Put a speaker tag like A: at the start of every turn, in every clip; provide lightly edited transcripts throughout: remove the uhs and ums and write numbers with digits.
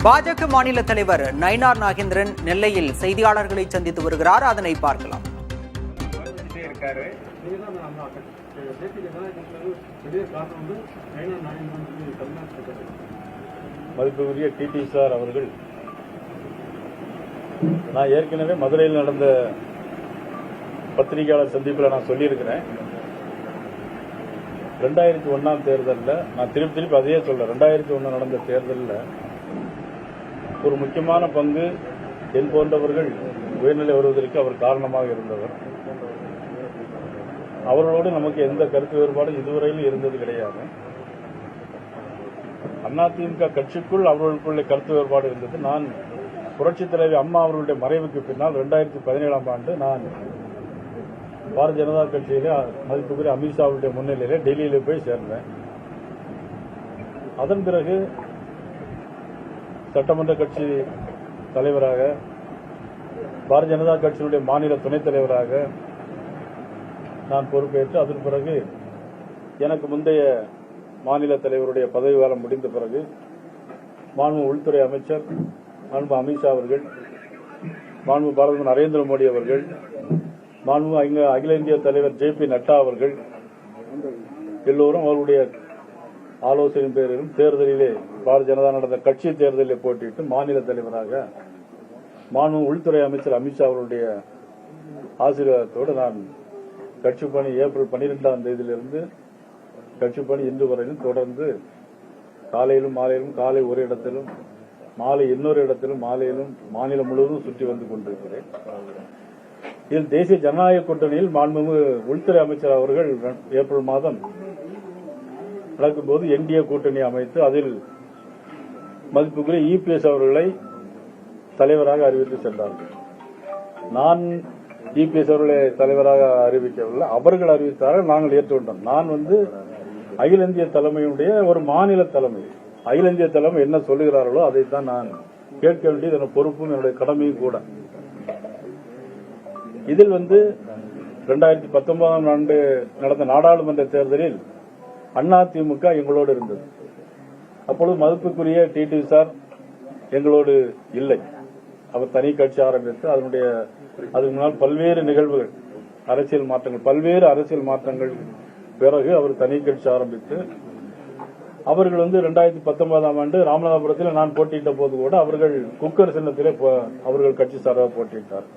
A: பாஜக மாநில தலைவர் நயினார் நாகேந்திரன் நெல்லையில் செய்தியாளர்களை சந்தித்து வருகிறார். அதனை பார்க்கலாம்.
B: மதிப்புக்குரிய டிடி சார் அவர்கள், நான் ஏற்கனவே மதுரையில் நடந்த பத்திரிகையாளர் சந்திப்பில் நான் சொல்லியிருக்கிறேன். 2001 தேர்தலில் நான் திருப்பி அதையே சொல்றேன். 2001 நடந்த தேர்தலில் ஒரு முக்கியமான பங்கு என் போன்றவர்கள் உயர்நிலை வருவதற்கு அவர் காரணமாக இருந்தவர். அவர்களோடு நமக்கு எந்த கருத்து வேறுபாடும் இதுவரையில் இருந்தது கிடையாது. அதிமுக கட்சிக்குள் அவர்களுக்குள்ள கருத்து வேறுபாடு இருந்தது. நான் புரட்சித் தலைவி அம்மா அவர்களுடைய மறைவுக்கு பின்னால் 2017 ஆண்டு நான் பாரதிய ஜனதா கட்சியிலே மதிப்புக்குரிய அமித்ஷாவுடைய முன்னிலையிலே டெல்லியில போய் சேர்ந்தேன். அதன் பிறகு சட்டமன்ற கட்சி தலைவராக, பாரதிய ஜனதா கட்சியினுடைய மாநில துணைத் தலைவராக நான் பொறுப்பேற்று, அதன் பிறகு எனக்கு முந்தைய மாநில தலைவருடைய பதவி காலம் முடிந்த பிறகு மாண்பு உள்துறை அமைச்சர் மாண்பு அமித்ஷா அவர்கள், மாண்பு பிரதமர் நரேந்திர மோடி அவர்கள், மாண்பு அகில இந்திய தலைவர் ஜே.பி. நட்டா அவர்கள் எல்லோரும் அவருடைய ஆலோசனை பேரிலும் தேர்தலிலே பாரதிய ஜனதா நடந்த கட்சி தேர்தலில் போட்டியிட்டு மாநில தலைவராக மாண்பு உள்துறை அமைச்சர் அமித்ஷா அவருடைய ஆசீர்வாதத்தோடு நான் கட்சி பணி ஏப்ரல் 12ஆம் தேதியிலிருந்து கட்சி பணி இன்று வரையிலும் தொடர்ந்து காலையிலும் மாலையிலும், காலை ஒரு இடத்திலும் மாலை இன்னொரு இடத்திலும் மாலையிலும் மாநிலம் முழுவதும் சுற்றி வந்து கொண்டிருக்கிறேன். இதில் தேசிய ஜனநாயக கூட்டணியில் மாண்புமிகு உள்துறை அமைச்சர் அவர்கள் ஏப்ரல் மாதம் நடக்கும்போது என்டிஏ கூட்டணி அமைத்து அதில் மதிப்புக்குரிய இபிஎஸ் அவர்களை தலைவராக அறிவித்து சென்றார்கள். நான் இபிஎஸ் அவர்களை தலைவராக அறிவிக்கவில்லை, அவர்கள் அறிவித்தார்கள், நாங்கள் ஏற்றுக்கொண்டோம். நான் அகில இந்திய தலைமையுடைய ஒரு மாநில தலைமை, அகில இந்திய தலைமை என்ன சொல்லுகிறார்களோ அதைத்தான் நான் கேட்க வேண்டியது என் பொறுப்பும் என்னுடைய கடமையும் கூட. இதில் 2019 ஆண்டு நடந்த நாடாளுமன்ற தேர்தலில் அதிமுக எங்களோடு இருந்தது. அப்பொழுது மதிப்புக்குரிய டிடி சார் எங்களோடு இல்லை. அவர் தனி கட்சி ஆரம்பித்து அதுக்கு முன்னால் பல்வேறு நிகழ்வுகள், அரசியல் மாற்றங்கள், பல்வேறு அரசியல் மாற்றங்கள் பிறகு அவர் தனி கட்சி ஆரம்பித்து அவர்கள் 2019 ஆண்டு ராமநாதபுரத்தில் நான் போட்டியிட்ட போது கூட அவர்கள் குக்கர் சின்னத்திலே அவர்கள் கட்சி சார்பாக போட்டியிட்டார்.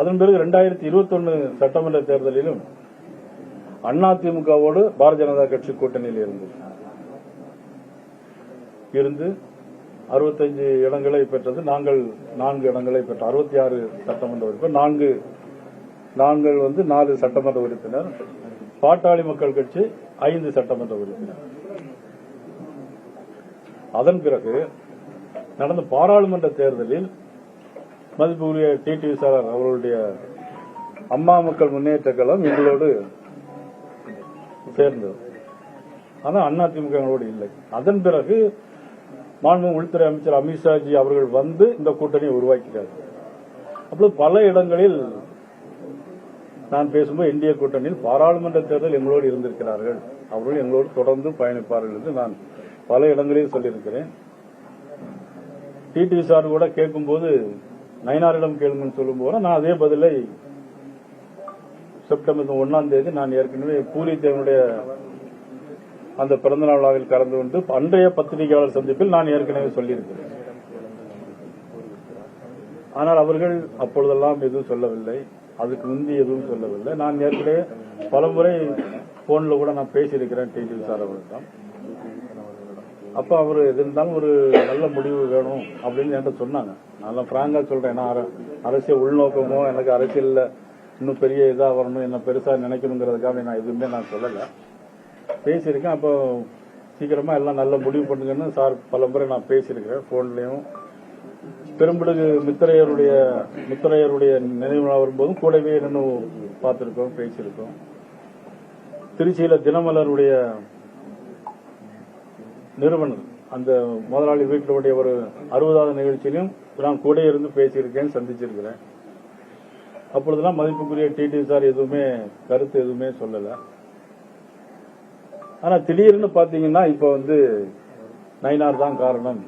B: அதன் பிறகு 2021 சட்டமன்ற தேர்தலிலும் அதிமுகவோடு பாரதிய ஜனதா கட்சி கூட்டணியில் இருந்து 65 இடங்களை பெற்றது. நாங்கள் 4 இடங்களை பெற்றோம். 66 சட்டமன்ற உறுப்பினர், நாங்கள் 4 சட்டமன்ற உறுப்பினர், பாட்டாளி மக்கள் கட்சி 5 சட்டமன்ற உறுப்பினர். அதன் பிறகு நடந்த பாராளுமன்ற தேர்தலில் மதிப்புக்குரிய டிடி சார் அவர்களுடைய அம்மா மக்கள் முன்னேற்ற கழகம் எங்களோடு சேர்ந்தது. ஆனால் அதிமுக எங்களோடு இல்லை. அதன் பிறகு மாண்பு உள்துறை அமைச்சர் அமித்ஷாஜி அவர்கள் இந்த கூட்டணியை உருவாக்கிறார். அப்போது பல இடங்களில் நான் பேசும்போது என்டிஏ கூட்டணியில் பாராளுமன்ற தேர்தல் எங்களோடு இருந்திருக்கிறார்கள், அவர்கள் எங்களோடு தொடர்ந்து பயணிப்பார்கள் என்று நான் பல இடங்களில் சொல்லியிருக்கிறேன். டிடி சார் கூட கேட்கும்போது நயினாரிடம் கேளுங்கன்னு சொல்லும்போது நான் அதே பதிலை செப்டம்பர் 1ஆம் தேதி நான் ஏற்கனவே பூலித்தேவனுடைய அந்த பிறந்தநாள் விழாவில் கலந்து கொண்டு அன்றைய பத்திரிகையாளர் சந்திப்பில் நான் ஏற்கனவே சொல்லியிருக்கிறேன். ஆனால் அவர்கள் அப்பொழுதெல்லாம் எதுவும் சொல்லவில்லை, அதுக்கு முந்தி எதுவும் சொல்லவில்லை. நான் ஏற்கனவே பலமுறை போன்ல கூட நான் பேசியிருக்கிறேன் டிடி சார் அவர்களிடம். அப்ப அவர் எது இருந்தாலும் ஒரு நல்ல முடிவு வேணும் அப்படின்னு என்கிட்ட சொன்னாங்க. நான் பிராங்கா சொல்றேன், அரசியல் உள்நோக்கமோ எனக்கு அரசியல்ல இன்னும் பெரிய இதா வரணும், என்ன பெருசா நினைக்கணுங்கிறதுக்காக நான் எதுவுமே நான் சொல்லல, பேசியிருக்கேன். அப்போ சீக்கிரமா எல்லாம் நல்ல முடிவு பண்ணுங்கன்னு சார் பல முறை நான் பேசியிருக்கிறேன் போன்லயும். பெரும்பிடுகு முத்தரையருடைய நினைவு நாள் வரும்போதும் கூடவே நின்று பார்த்திருக்கோம், பேசியிருக்கோம். திருச்சியில தினமலருடைய நிறுவனர் அந்த முதலாளி வீட்டிலுடைய ஒரு 60வது நிகழ்ச்சியிலும் நான் கூட இருந்து பேசியிருக்கேன், சந்திச்சிருக்கிறேன். அப்பொழுதெல்லாம் மதிப்புக்குரிய டிடி சார் எதுவுமே கருத்து எதுவுமே சொல்லல. ஆனா திடீர்னு பாத்தீங்கன்னா இப்ப நயினார் தான் காரணம்.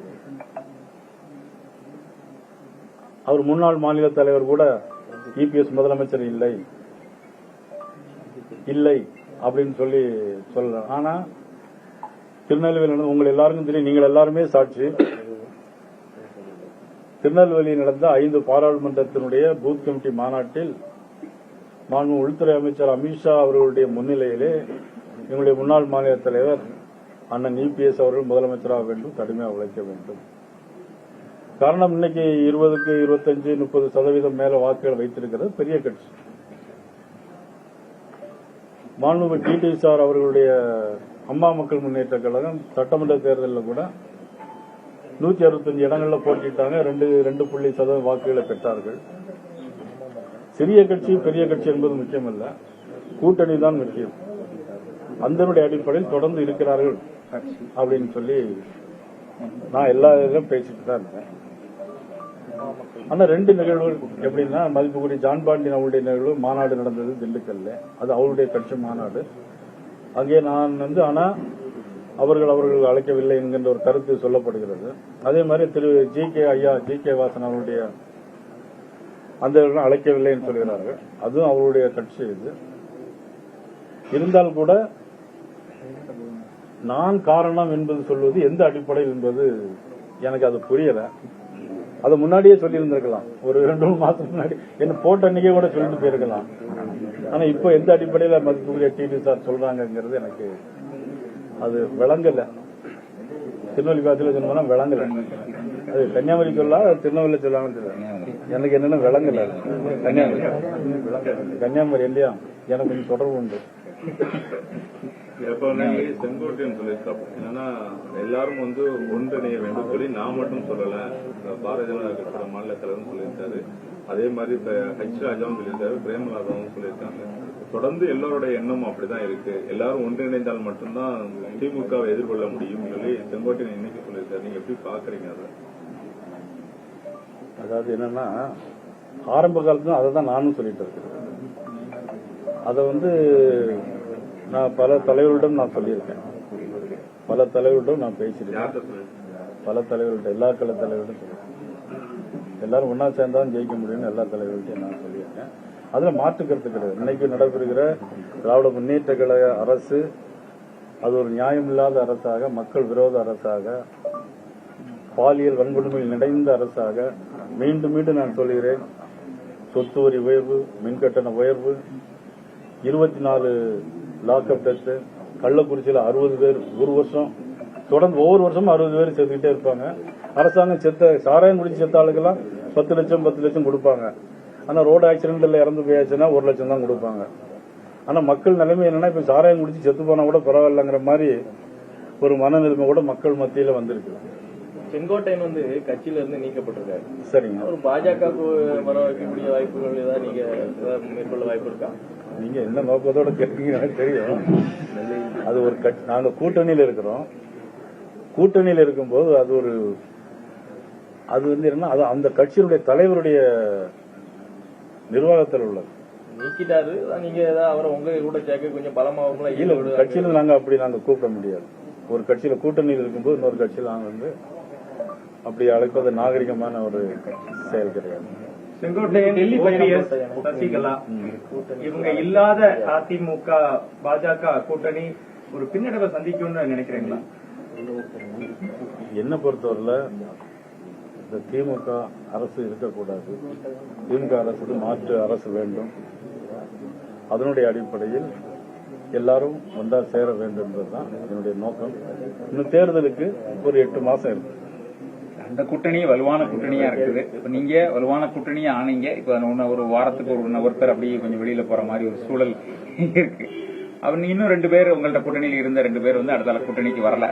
B: அவர் முன்னாள் மாநில தலைவர் கூட இபிஎஸ் முதலமைச்சர் இல்லை அப்படின்னு சொல்லி சொல்ல. ஆனா திருநெல்வேலி உங்கள் எல்லாருக்கும் தெரியும், நீங்கள் எல்லாருமே சாட்சி. திருநெல்வேலியில் நடந்த 5 பாராளுமன்றத்தினுடைய பூத் கமிட்டி மாநாட்டில் மாண்பு உள்துறை அமைச்சர் அமித்ஷா அவர்களுடைய முன்னிலையிலே எங்களுடைய முன்னாள் மாநில தலைவர் அண்ணன் இபிஎஸ் அவர்கள் முதலமைச்சராக வேண்டும், கடுமையாக உழைக்க வேண்டும். காரணம், இன்னைக்கு 20க்கு 25, 30% மேல வாக்குகள் வைத்திருக்கிறது பெரிய கட்சி. மாண்புமிகு டிடி சார் அவர்களுடைய அம்மா மக்கள் முன்னேற்ற கழகம் சட்டமன்ற தேர்தலில் கூட 165 இடங்களில் போட்டிட்டாங்க, 2.7% வாக்குகளை பெற்றார்கள். சிறிய கட்சி பெரிய கட்சி என்பது முக்கியமல்ல, கூட்டணி தான் முக்கியம். அந்த அடிப்படையில் தொடர்ந்து இருக்கிறார்கள் அப்படின்னு சொல்லி நான் எல்லா இதிலும் பேசிட்டு தான் இருந்தேன். ஆனா 2 நிகழ்வுகள் எப்படின்னா, மதிப்புக்குரிய ஜான் பாண்டியன் அவருடைய நிகழ்வு மாநாடு நடந்தது திண்டுக்கல்ல, அது அவருடைய கட்சி மாநாடு. அங்கே நான் ஆனா அவர்கள் அழைக்கவில்லை என்கின்ற ஒரு கருத்து சொல்லப்படுகிறது. அதே மாதிரி திரு ஜி.கே. வாசன் அவருடைய அந்த அழைக்கவில்லை என்று சொல்கிறார்கள். அதுவும் அவருடைய கட்சி. இது இருந்தால் கூட நான் காரணம் என்பது சொல்வது எந்த அடிப்படையில் என்பது எனக்கு அது புரியல. அதை முன்னாடியே சொல்லியிருந்திருக்கலாம், ஒரு 2-3 மாசம் முன்னாடி என்ன போட்ட அன்னைக்கே கூட சொல்லிட்டு போயிருக்கலாம். ஆனா இப்ப எந்த அடிப்படையில் மதிப்புக்குரிய டிடி சார் சொல்றாங்கிறது எனக்கு அது விளங்கல. திருநெல்வேலி பாத்தியில சொன்னா விளங்கல, அது கன்னியாகுமரி சொல்லலாம், திருநெல்வேலி சொல்லாம எனக்கு என்னன்னு விளங்கல. கன்னியாகுமரி இல்லையா, எனக்கு கொஞ்சம் தொடர்பு உண்டு.
C: செங்கோட்டையன் சொல்லியிருக்காரு, என்னன்னா எல்லாரும் ஒன்றிணைய வேண்டும் சொல்லி நான் மட்டும் சொல்லல, பாரதிய ஜனதா கட்சியோட மாநில தலைவர் சொல்லியிருக்காரு. அதே மாதிரி ஹெச் ராஜாவும் சொல்லியிருக்காரு, பிரேமலாதாவும் சொல்லியிருக்காங்க. தொடர்ந்து எல்லாரோட எண்ணமும் அப்படிதான் இருக்கு, எல்லாரும் ஒன்றிணைந்தால் மட்டும்தான் திமுகவை எதிர்கொள்ள முடியும் சொல்லி செங்கோட்டையன் இன்னைக்கு சொல்லியிருக்காரு. நீங்க எப்படி பாக்குறீங்க அதை?
B: அதாவது என்னன்னா, ஆரம்ப காலத்துல அதை தான் நானும் சொல்லிட்டு இருக்கேன். அதை நான் பல தலைவர்களிடம் நான் சொல்லியிருக்கேன், பல தலைவர்களிடம் நான் பேசியிருக்கேன், பல தலைவர்கள்ட்ட, எல்லா கள தலைவர்களிடம் சொல்லியிருக்கேன். எல்லாரும் ஒன்னா சேர்ந்தாலும் ஜெயிக்க முடியும்னு எல்லா தலைவர்கள்ட்டையும் நான் சொல்லியிருக்கேன். அதுல மாற்றுக்கிறது கிடையாது. இன்னைக்கு நடைபெறுகிற திராவிட முன்னேற்ற கழக அரசு அது ஒரு நியாயமில்லாத அரசாக, மக்கள் விரோத அரசாக, பாலியல் வன்கொடுமையில் நிறைந்த அரசாக, மீண்டும் மீண்டும் நான் சொல்கிறேன், சொத்து வரி உயர்வு, மின்கட்டண உயர்வு, 24 லாக்அப் டெத், கள்ளக்குறிச்சியில் 60 பேர் ஒரு வருஷம் தொடர்ந்து, ஒவ்வொரு வருஷமும் 60 பேர் செத்துக்கிட்டே இருப்பாங்க. அரசாங்கம் சாராயம் குடிச்சு செத்த ஆளுக்கெல்லாம் 10 லட்சம் கொடுப்பாங்க. ஆனா ரோடு ஆக்சிடென்ட்ல இறந்து போயாச்சுன்னா 1 லட்சம் தான் கொடுப்பாங்க. ஆனா மக்கள் நிலைமை என்னன்னா, இப்ப சாராயம் குடிச்சு செத்து போனா கூட பரவாயில்லங்கிற மாதிரி ஒரு மனநிலைமை கூட மக்கள் மத்தியில வந்திருக்கு.
D: செங்கோட்டையன் கட்சியில இருந்து நீக்கப்பட்டிருக்காரு.
B: சரிங்க,
D: ஒரு பாஜக வர வைக்கக்கூடிய வாய்ப்புகள் ஏதாவது நீங்க மேற்கொள்ள வாய்ப்பு இருக்கா?
B: நீங்க என்ன நோக்கத்தோட கேட்கீங்க எனக்கு தெரியும். அது ஒரு நாங்க கூட்டணியில் இருக்கிறோம். கூட்டணியில் இருக்கும்போது அது என்னன்னா, அது அந்த கட்சியினுடைய தலைவருடைய நிர்வாகத்தில் உள்ளது.
D: நீக்கிட்டாரு, நீங்க அவரை உங்க கூட சேர்க்க கொஞ்சம் பலமாவுங்களா?
B: இல்ல, கட்சியில நாங்க கூப்பிட முடியாது. ஒரு கட்சியில கூட்டணியில் இருக்கும்போது இன்னொரு கட்சியில நாங்க அப்படி அழைப்பது நாகரிகமான ஒரு செயல் கிடையாது.
E: செங்கோட்டையன், சசிகலா இவங்க இல்லாத அதிமுக பாஜக கூட்டணி ஒரு பின்னடைவை சந்திக்கும்னு நினைக்கிறீங்களா?
B: என்ன பொறுத்தவரையில இந்த திமுக அரசு இருக்கக்கூடாது, திமுக அரசுக்கு மாற்று அரசு வேண்டும். அதனுடைய அடிப்படையில் எல்லாரும் ஒன்றா சேர வேண்டும் என்பதுதான் என்னுடைய நோக்கம். இன்னும் தேர்தலுக்கு ஒரு 8 மாசம் இருக்கு.
F: அந்த கூட்டணி வலுவான கூட்டணியா இருக்குது. இப்ப நீங்க வலுவான கூட்டணியா ஆனீங்க. இப்ப ஒரு வாரத்துக்கு ஒருத்தர் அப்படியே கொஞ்சம் வெளியில போற மாதிரி ஒரு சூழல் இருக்கு. அவர் இன்னும் 2 பேர் உங்கள்ட்ட கூட்டணியில் இருந்த 2 பேர் அடுத்த கூட்டணிக்கு வரல.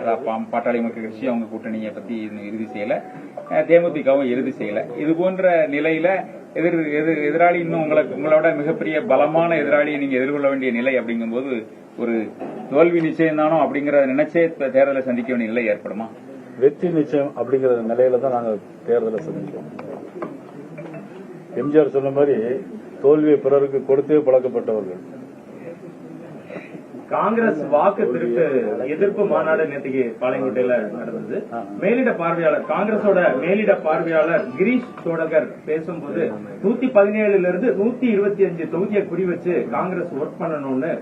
F: பாட்டாளி மக்கள் கட்சி அவங்க கூட்டணியை பத்தி இறுதி செய்யல, தேமுதிகவும் இறுதி செய்யல. இது போன்ற நிலையில எதிராளி இன்னும் உங்களோட மிகப்பெரிய பலமான எதிராளியை நீங்க எதிர்கொள்ள வேண்டிய நிலை அப்படிங்கும்போது ஒரு தோல்வி நிச்சயம் தானோ அப்படிங்கிற நினைச்சே தேர்தலை சந்திக்க வேண்டிய நிலை ஏற்படுமா?
B: வெற்றி நிச்சயம் அப்படிங்கிற நிலையில தான் நாங்க தேர்தலை சந்திச்சோம். எம்ஜிஆர் சொன்ன மாதிரி தோல்வியை பிறருக்கு கொடுத்தே பழக்கப்பட்டவர்கள்.
E: காங்கிரஸ் வாக்கு திருட்டு எதிர்ப்பு மாநாடு நேற்றுக்கு பாளையங்கோட்டையில நடந்தது. மேலிட பார்வையாளர், காங்கிரஸோட மேலிட பார்வையாளர் கிரீஷ் சோடகர் பேசும்போது 117 இருந்து 125 தொகுதியை குறி வச்சு காங்கிரஸ் ஒர்க் பண்ணணும்னு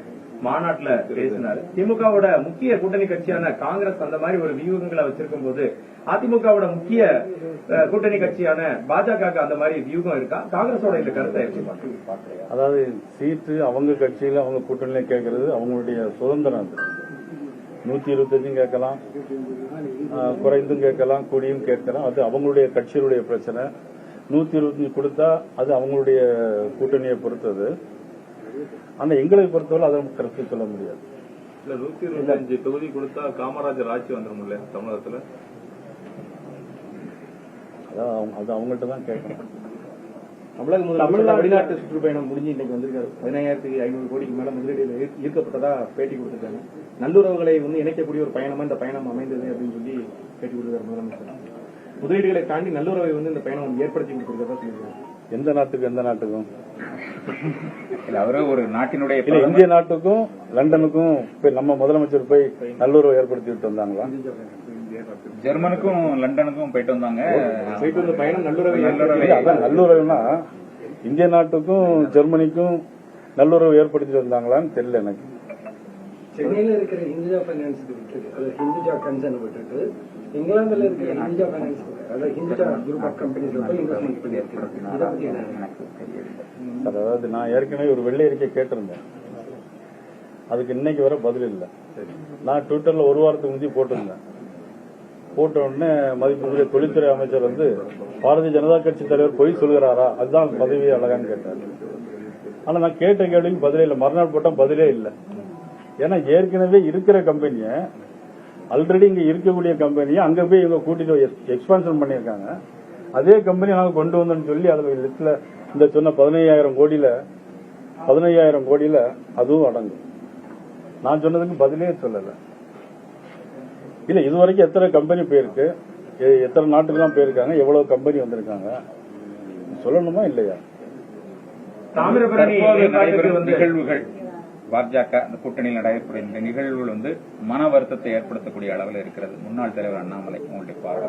E: மாநாட்டுல பேசினாரு. திமுகவோட முக்கிய கூட்டணி கட்சியான காங்கிரஸ் அந்த மாதிரி ஒரு வியூகங்களை வச்சிருக்கும் போது அதிமுகவோட முக்கிய கூட்டணி கட்சியான பாஜக அந்த மாதிரி வியூகம் இருக்கா? காங்கிரஸோட இந்த கருத்தை எப்படி பாக்குறீங்க?
B: அதாவது சீட்டு அவங்க கட்சியில அவங்க கூட்டணியில கேட்கறது அவங்களுடைய சுதந்திரம். அது 125 கேட்கலாம், குறைந்தும் கேட்கலாம், கூடியும் கேட்கலாம். அது அவங்களுடைய கட்சியினுடைய பிரச்சனை. 125 கொடுத்தா அது அவங்களுடைய கூட்டணியை பொறுத்தது. ஆனா எங்களை பொறுத்தவரை அதை கருத்து சொல்ல முடியாது.
C: இல்ல 125 தொகுதி கொடுத்தா காமராஜர் ஆட்சி வந்துடும் தமிழகத்துல.
B: அது அவங்கள்ட்ட தான் கேட்கணும்.
G: தமிழக முதலமைச்சர் வெளிநாட்டு சுற்றுப்பயணம் முடிஞ்சு இன்னைக்கு வந்திருக்காரு. 15,500 கோடிக்கு மேல முதலீடுகள் ஈர்க்கப்பட்டதா பேட்டி கொடுத்திருக்காங்க. நல்லுறவுகளை இணைக்கக்கூடிய ஒரு பயணமா இந்த பயணம் அமைந்தது அப்படின்னு சொல்லி பேட்டி கொடுத்தாரு முதலமைச்சர். முதலீடுகளை தாண்டி நல்லுறவை இந்த பயணம் ஏற்படுத்தி கொடுத்திருக்கிறதா சொல்லியிருக்காங்க.
B: எந்த நாட்டுக்கும்
F: அவரு ஒரு நாட்டினுடைய
B: இந்திய நாட்டுக்கும் லண்டனுக்கும் நம்ம முதலமைச்சர் போய் நல்லுறவு ஏற்படுத்தி விட்டு வந்தாங்களா?
F: ஜெர்மனுக்கும் லண்டனுக்கும் போயிட்டு வந்தாங்க.
G: பயணம்
B: நல்லுறவுனா இந்திய நாட்டுக்கும் ஜெர்மனிக்கும் நல்லுறவு ஏற்படுத்தி வந்தாங்களான்னு தெரியல எனக்கு.
H: சென்னையில இருக்கிற ஹிந்துஜா பைனான்ஸ் ஹிந்துஜா கன்சர்ன் விட்டுட்டு இங்கிலாந்துல இருக்கிற Hinduja finance Hinduja group of companies investment பண்ணியிருக்காங்க.
B: அதாவது நான் ஏற்கனவே ஒரு வெள்ளை அறிக்கை கேட்டிருந்தேன். அதுக்கு இன்னைக்கு வர பதில் இல்லை. நான் ட்விட்டர்ல ஒரு வாரத்துக்கு முந்தைய போட்டிருந்தேன். போட்ட உடனே மதிப்புக்குரிய தொழில்துறை அமைச்சர் பாரதிய ஜனதா கட்சி தலைவர் பொய் சொல்கிறாரா, அதுதான் பதவி அழகான்னு கேட்டார். ஆனா நான் கேட்ட கேள்விக்கு பதிலே இல்லை. மறுநாள் போட்டா பதிலே இல்லை. ஏன்னா ஏற்கனவே இருக்கிற கம்பெனிய ஆல்ரெடி இங்க இருக்கக்கூடிய கம்பெனியை அங்க போய் இவங்க கூட்டிட்டு எக்ஸ்பான்ஷன் பண்ணிருக்காங்க. அதே கம்பெனி நாங்க கொண்டு வந்தோம்னு சொல்லி அதுல லிஸ்ட்ல இந்த சொன்ன 15,000 கோடியில அதுவும் அடங்கும். நான் சொன்னதுக்கு பதிலே சொல்லல. இல்ல இதுவரைக்கும் எத்தனை கம்பெனி போயிருக்கு, எத்தனை நாட்டுக்கெல்லாம் போயிருக்காங்க, எவ்வளவு கம்பெனி வந்திருக்காங்க சொல்லணுமா இல்லையா?
F: நிகழ்வுகள் பாஜக அந்த கூட்டணியில் நடைபெறக்கூடிய இந்த நிகழ்வுகள் மன வருத்தத்தை ஏற்படுத்தக்கூடிய அளவில் இருக்கிறது. முன்னாள் தலைவர் அண்ணாமலை உங்களுடைய பார்வை,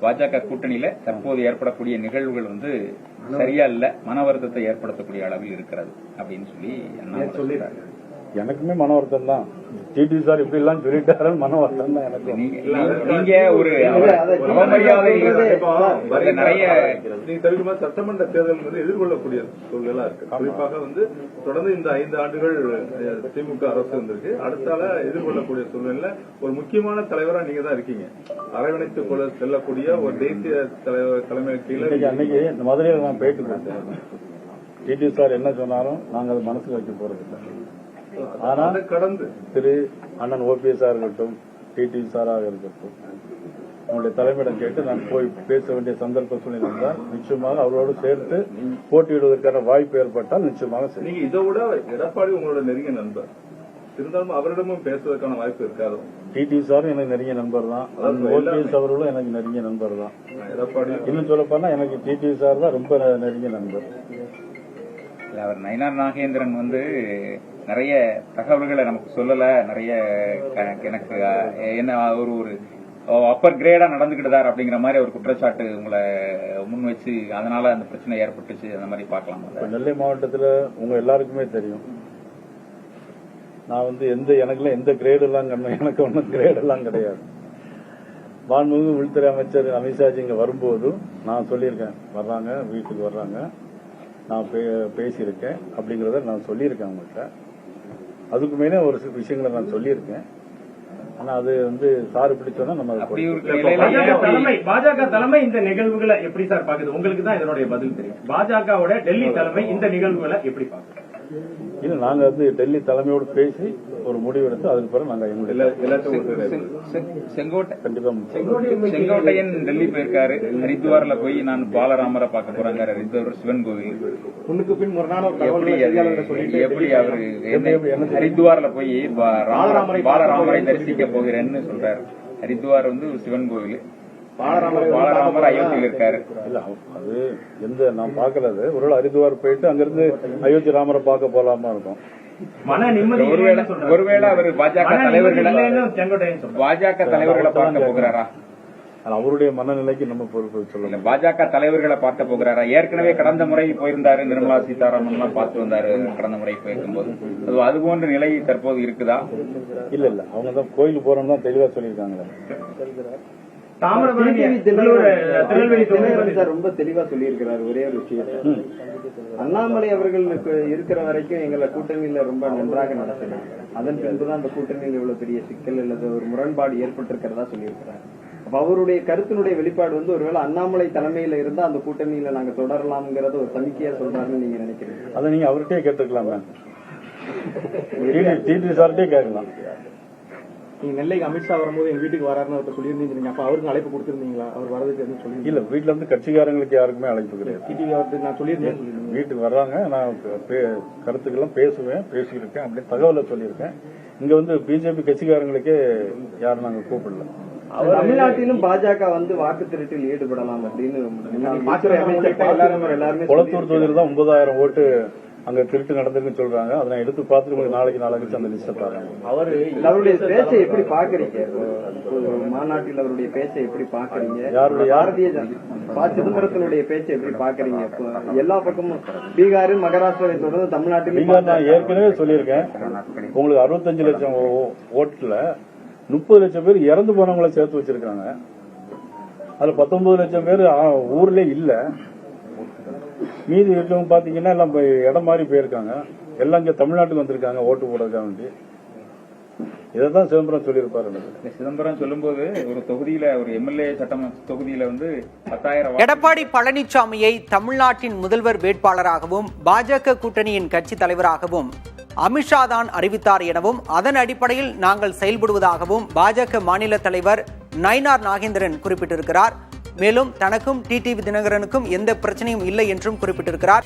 F: பாஜக கூட்டணியில தற்போது ஏற்படக்கூடிய நிகழ்வுகள் சரியா இல்ல, மன வருத்தத்தை ஏற்படுத்தக்கூடிய அளவில் இருக்கிறது அப்படின்னு சொல்லி அண்ணாமலை சொல்லிடுறாரு.
B: எனக்குமே மன வருத்தம் தான். டிடி சார் இப்படி எல்லாம் சொல்லிட்டாரு, மன வருத்தம் தான் எனக்கு.
F: நீங்க ஒரு அவமரியாதை நிறைய
C: தெரிவிக்குமா? சட்டமன்ற தேர்தல் எதிர்கொள்ளக்கூடிய சூழ்நிலை இருக்கு. குறிப்பாக தொடர்ந்து இந்த 5 ஆண்டுகள் திமுக அரசு இருந்திருக்கு. அடுத்தால எதிர்கொள்ளக்கூடிய சூழ்நிலை ஒரு முக்கியமான தலைவரா நீங்க தான் இருக்கீங்க. அரவணைத்துக் கொள்ள செல்லக்கூடிய ஒரு தேசிய தலைமை கீழே
B: அன்னைக்கு இந்த மதுரையில் நான் போயிட்டு இருந்தேன். டிடி சார் என்ன சொன்னாலும் நாங்க அதை மனசுல வைக்க போறது இல்லை. ஆனா
C: கடந்து
B: திரு அண்ணன் ஓபிஎஸ் இருக்கட்டும், டிடி சாராக இருக்கட்டும், அவங்களுடைய தலைமையிடம் கேட்டு நான் போய் பேச வேண்டிய சந்தர்ப்ப சூழ்நிலை இருந்தால் நிச்சயமாக அவரோடு சேர்த்து போட்டியிடுவதற்கான வாய்ப்பு ஏற்பட்டால் நிச்சயமாக சரி.
C: நீங்க இதை விட எடப்பாடி உங்களோட நெருங்கிய நண்பர் இருந்தாலும் அவரிடமும் பேசுவதற்கான வாய்ப்பு இருக்காது.
B: டிடி சாரும் எனக்கு நெருங்கிய நண்பர் தான், ஓபிஎஸ் அவர்களும் எனக்கு நெருங்கிய நண்பர் தான்.
C: எடப்பாடி
B: இன்னும் சொல்ல போனா எனக்கு டிடி சார் தான் ரொம்ப நெருங்கிய நண்பர்.
F: அவர் நயினார் நாகேந்திரன் நிறைய தகவல்களை நமக்கு சொல்லல. நிறைய எனக்கு என்ன ஒரு அப்பர் கிரேடா நடந்துகிட்டார் அப்படிங்கிற மாதிரி ஒரு குற்றச்சாட்டு உங்களை முன் வச்சு அதனால அந்த பிரச்சனை ஏற்பட்டுச்சு. அந்த மாதிரி பார்க்கலாம்.
B: நெல்லை மாவட்டத்தில் உங்க எல்லாருக்குமே தெரியும், நான் எனக்குலாம் எந்த கிரேடு எல்லாம் எனக்கு ஒன்றும் கிரேடு எல்லாம் கிடையாது. மாண்புமிகு உள்துறை அமைச்சர் அமித்ஷாஜி இங்க வரும்போது நான் சொல்லியிருக்கேன், வர்றாங்க வீட்டுக்கு வர்றாங்க, நான் பேசியிருக்கேன் அப்படிங்கறத நான் சொல்லியிருக்கேன் அவங்கள்ட்ட. அதுக்கு மேலே ஒரு சில விஷயங்களை நான் சொல்லியிருக்கேன். ஆனா அது சாரு பிடிச்சோன்னா நம்ம
E: பாஜக தலைமை இந்த நிகழ்வுகளை எப்படி சார் பாக்குது? உங்களுக்கு தான் இதனுடைய பதில் தெரியும். பாஜகவோட டெல்லி தலைமை இந்த நிகழ்வுகளை எப்படி பாக்குது?
B: இல்ல நாங்க டெல்லி தலைமையோடு பேசி ஒரு முடிவு எடுத்து அதுக்கு பிறகு நாங்க
F: செங்கோட்டையன் டெல்லி போயிருக்காரு. ஹரித்வார்ல போய் நான் பாலராமரை பார்க்க போறாங்க. ஹரித்வார் சிவன் கோவில்
G: முன்னுக்கு பின் முரணான
F: எப்படி அவரு ஹரித்வார்ல போய் பாலராமரை தரிசிக்க போகிறேன்னு சொல்றாரு. ஹரித்வார் சிவன் கோவில், பாலராமர் அயோத்தியில் இருக்காரு.
B: இல்ல அது நான் பார்க்கல. அது ஒருவேளை ஹரித்வார் போயிட்டு அங்கிருந்து அயோத்தி ராமரை பார்க்க போலாமா இருக்கும்.
E: மன நிம்மதி
F: ஒருவேளை அவர் பாஜக தலைவர்களை பார்க்க போகிறாரா?
B: அவருடைய மனநிலைக்கு நம்ம பொறுப்பு சொல்லல.
F: பாஜக தலைவர்களை பார்க்க போகிறாரா? ஏற்கனவே கடந்த முறை போயிருந்தாரு, நிர்மலா சீதாராமன் எல்லாம் பார்த்து வந்தாரு கடந்த முறை போயிருக்கும்போது. அது போன்ற நிலை தற்போது இருக்குதா?
B: இல்ல அவங்க தான் கோயிலுக்கு போறோம்னு தான் தெளிவா சொல்லியிருக்காங்களே.
I: ரொம்ப தெளிவா சொல்லியிருக்கிறார் ஒரே ஒரு விஷயத்தை. அண்ணாமலை அவர்களுக்கு இருக்கிற வரைக்கும் எங்களை கூட்டணியில ரொம்ப நன்றாக நடத்தினாங்க. அதன் பின்புதான் அந்த கூட்டணியில் இவ்வளவு பெரிய சிக்கல் அல்லது ஒரு முரண்பாடு ஏற்பட்டிருக்கிறதா சொல்லியிருக்கிறார். அப்ப அவருடைய கருத்தினுடைய வெளிப்பாடு ஒருவேளை அண்ணாமலை தலைமையில இருந்தா அந்த கூட்டணியில நாங்க தொடரலாம்ங்கிறத ஒரு சமிக்கையா சொல்றாருன்னு நீங்க நினைக்கிறீங்க?
B: அதை நீங்க அவர்கிட்டயே கேட்டுக்கலாமே, டிடி சார்கிட்டே கேட்கலாம்.
G: நீங்க நெல்லைக்கு அமித்ஷா வரும்போது எங்க வீட்டுக்கு வராருன்னு அவர்கிட்ட சொல்லியிருந்தீங்க. அப்ப அவருக்கு அழைப்பு கொடுத்திருந்தீங்களா? அவர் வரதுக்கு எதுவும் சொல்லி
B: இல்ல, வீட்டுல இருந்து கட்சிக்காரங்களுக்கு யாருக்குமே அழைப்பு கிடையாது.
G: டிடிவி அவருக்கு நான் சொல்லியிருந்தேன்.
B: வீட்டுக்கு வர்றாங்க, நான் கருத்துக்கெல்லாம் பேசியிருக்கேன், அப்படியே தகவலை சொல்லியிருக்கேன். இங்க பிஜேபி கட்சிக்காரங்களுக்கே யாரும் நாங்க கூப்பிடல.
I: தமிழ்நாட்டிலும் பாஜக வாக்கு திருட்டில் ஈடுபடலாம் அப்படின்னு
B: குளத்தூர் தொகுதியில் தான் 9,000 ஓட்டு அங்க திருட்டு நடந்திருக்குன்னு சொல்றாங்க. அதை நான் எடுத்து பார்த்துட்டு உங்களுக்கு நாளைக்கு அந்த லிஸ்ட் பாருங்க.
I: அவருடைய பேச்சை எப்படி பாக்குறீங்க? மாநாட்டில் அவருடைய பேச்சை எப்படி பாக்குறீங்க? பாரதிய ஜனதா சிதம்பரத்தினுடைய பேச்சை எப்படி பாக்குறீங்க? எல்லா பக்கமும் பீகார், மகாராஷ்டிராவை தொடர்ந்து தமிழ்நாட்டில்
B: பீகார் நான் ஏற்கனவே சொல்லியிருக்கேன். உங்களுக்கு 65 லட்சம் ஓட்டுல 30 லட்சம் பேர் இறந்து போனவங்களை சேர்த்து வச்சிருக்காங்க. அதுல 19 லட்சம் பேர் ஊர்ல இல்ல. மீதி இருக்கவங்க பாத்தீங்கன்னா எல்லாம் இடம் மாறி போயிருக்காங்க. எல்லாம் இங்க தமிழ்நாட்டுக்கு வந்திருக்காங்க ஓட்டு போடுறதுக்காக வேண்டி. இதான் சிதம்பரம் சொல்லியிருப்பாரு.
F: சிதம்பரம் சொல்லும்போது ஒரு தொகுதியில ஒரு எம்எல்ஏ சட்டமன்ற தொகுதியில 10,000
A: எடப்பாடி பழனிசாமியை தமிழ்நாட்டின் முதல்வர் வேட்பாளராகவும் பாஜக கூட்டணியின் கட்சி தலைவராகவும் அமித்ஷா தான் அறிவித்தார் எனவும் அதன் அடிப்படையில் நாங்கள் செயல்படுவதாகவும் பாஜக மாநில தலைவர் நயினார் நாகேந்திரன் குறிப்பிட்டிருக்கிறார். மேலும் தனக்கும் டிடிவி தினகரனுக்கும் எந்த பிரச்சனையும் இல்லை என்றும் குறிப்பிட்டிருக்கிறார்.